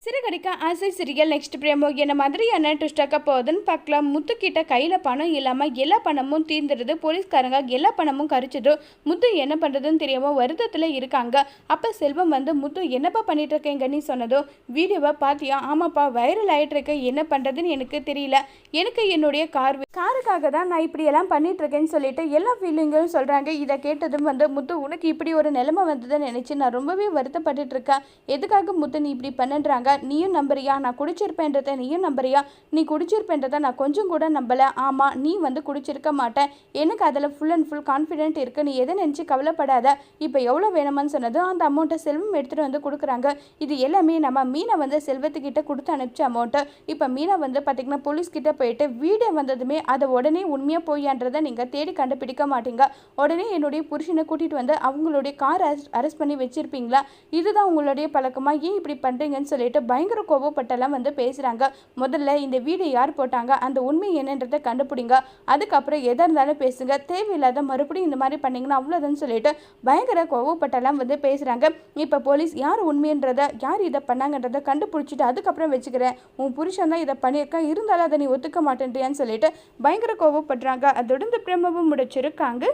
சிறுகடிக்க ஆசை சிறியல் நெக்ஸ்ட் பிரேமோ என்ன மாதிரியான ட்விஸ்டாக்க போகுதுன்னு பார்க்கலாம். முத்துக்கிட்ட கையில் பணம் இல்லாமல் எல்லா பணமும் தீர்ந்துடுது. போலீஸ்காரங்க எல்லா பணமும் கரிச்சது. முத்து என்ன பண்ணுறதுன்னு தெரியாமல் வருத்தத்தில் இருக்காங்க. அப்போ செல்வம் முத்து என்னப்பா பண்ணிட்டு இருக்கேங்கன்னு சொன்னதோ, வீடியோவை பார்த்தியா? ஆமாப்பா, வைரல் ஆகிட்டு இருக்க, என்ன பண்ணுறதுன்னு எனக்கு தெரியல. எனக்கு என்னுடைய காருக்காக தான் நான் இப்படியெல்லாம் பண்ணிட்டு இருக்கேன்னு சொல்லிட்டு எல்லா ஃபீலிங்களும் சொல்கிறாங்க. இதை கேட்டதும் முத்து, உனக்கு இப்படி ஒரு நிலைமை வந்ததுன்னு நினச்சி நான் ரொம்பவே வருத்தப்பட்டுட்டு இருக்கேன். எதுக்காக முத்து நீ இப்படி பண்ணுன்றாங்க? நீயும் நம்புறியா? நான் குடிச்சிருப்பேன்றதை நீயும் நம்புறியா? நீ குடிச்சிருப்பேன்றதை நான் கொஞ்சம் கூட நம்பலை. ஆமாம், நீ குடிச்சிருக்க மாட்டேன். எனக்கு அதில் ஃபுல் அண்ட் ஃபுல் கான்ஃபிடென்ட் இருக்குது. நீ எதை நினச்சி கவலைப்படாத. இப்போ எவ்வளோ வேணுமான்னு சொன்னது அந்த அமௌண்ட்டை செல்வம் எடுத்துகிட்டு கொடுக்குறாங்க. இது எல்லாமே நம்ம மீனை செல்வத்துக்கிட்ட கொடுத்து அனுப்பிச்ச அமௌண்ட்டு. இப்போ மீனை பார்த்திங்கன்னா போலீஸ்கிட்ட போயிட்டு வீடியோ வந்ததுமே அதை உடனே உண்மையாக போயான்றதை நீங்கள் தேடி கண்டுபிடிக்க மாட்டீங்க. உடனே என்னுடைய புருஷனை கூட்டிகிட்டு அவங்களுடைய கார் அரெஸ்ட் பண்ணி வச்சுருப்பீங்களா? இதுதான் உங்களுடைய பழக்கமாக? ஏன் இப்படி பண்ணுறீங்கன்னு சொல்லிட்டு பயங்கர கோபப்பட்டெல்லாம் பேசுகிறாங்க. முதல்ல இந்த வீடியோ யார் போட்டாங்க, அந்த உண்மை என்னன்றதை கண்டுபிடிங்க. அதுக்கப்புறம் எதாக இருந்தாலும் பேசுங்க. தேவையில்லாத மறுபடியும் இந்த மாதிரி பண்ணிங்கன்னா அவ்வளோதான்னு சொல்லிட்டு பயங்கர கோபப்பட்டெல்லாம் பேசுகிறாங்க. இப்போ போலீஸ் யார் உண்மைன்றதை, யார் இதை பண்ணாங்கன்றதை கண்டுபிடிச்சிட்டு அதுக்கப்புறம் வச்சுக்கிறேன். உன் புருஷன் தான் இதை பண்ணியிருக்கேன், இருந்தாலும் அதை நீ ஒத்துக்க மாட்டேன்றியான்னு சொல்லிட்டு பயங்கர கோபப்படுறாங்க. அதோட இந்த பிரமவும் முடிச்சிருக்காங்க.